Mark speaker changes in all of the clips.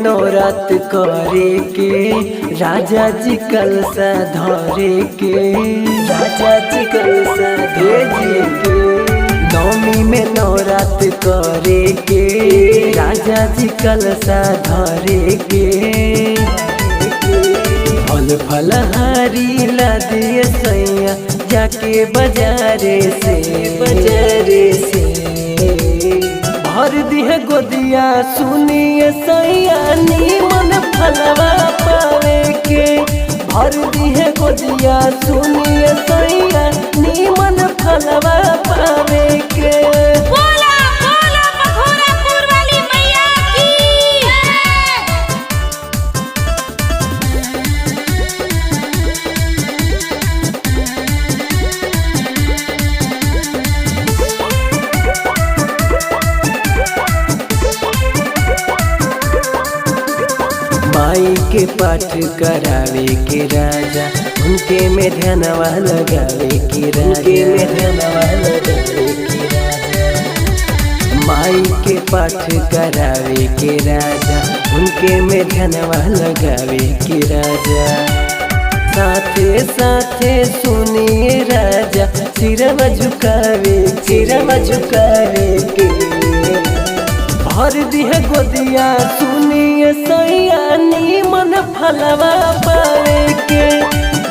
Speaker 1: नौरात करे के राजा जी कलसा धरे के, राजा जी कलसा धरे के। नौमी में नौरात करे के राजा जी कलसा धरे के। फल फलहारी ला दिए सैया जाके बाजारे से, बाजारे से। भर दिए गोदिया सुनिए सैया नीमन फलवा पावे के। भर दिए गोदिया सुनिए सैया नीमन फलवा पावे के।
Speaker 2: बोला बोला मखोरापुर वाली मैया की।
Speaker 1: माई के पाठ करावे के राजा उनके में ध्यानवा लगावे के राजा, में ध्यानवा लगावे के राजा। माई के पाठ करावे के राजा उनके में ध्यानवा लगावे के राजा। साथे साथे सुनिए राजा सिरवा झुकावे, सिरवा झुकावे के। भर दिए गोदिया सुनिए सैया नीमन फलवा पावे के।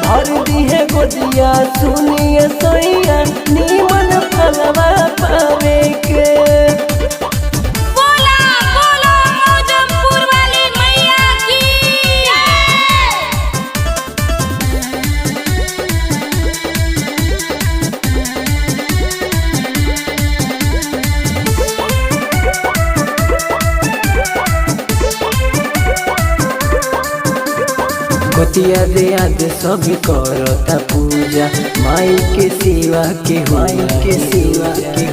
Speaker 1: भर दिए गोदिया सुनिए सैया नीमन फलवा पावे के।
Speaker 2: बोला बोला मौजमपुर वाली मैया की।
Speaker 1: गोतिया दे याद सब करता पूजा माई के सिवा के, माई के सिवा के।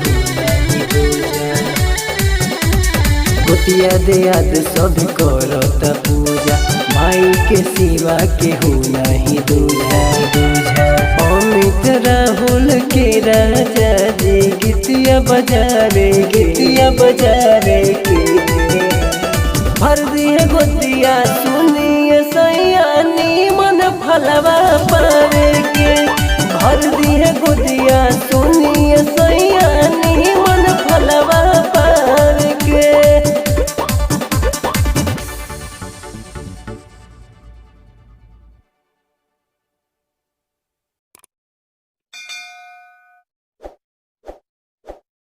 Speaker 1: गोतिया दे याद सब करता पूजा माई के सिवा के हो नहीं दूजा, दूजा। अमित राहुल के राजा जी गीतिया बजावे, गीतिया बजावे के। भर दिए गोतिया सुनिए सैया नीमन फलवा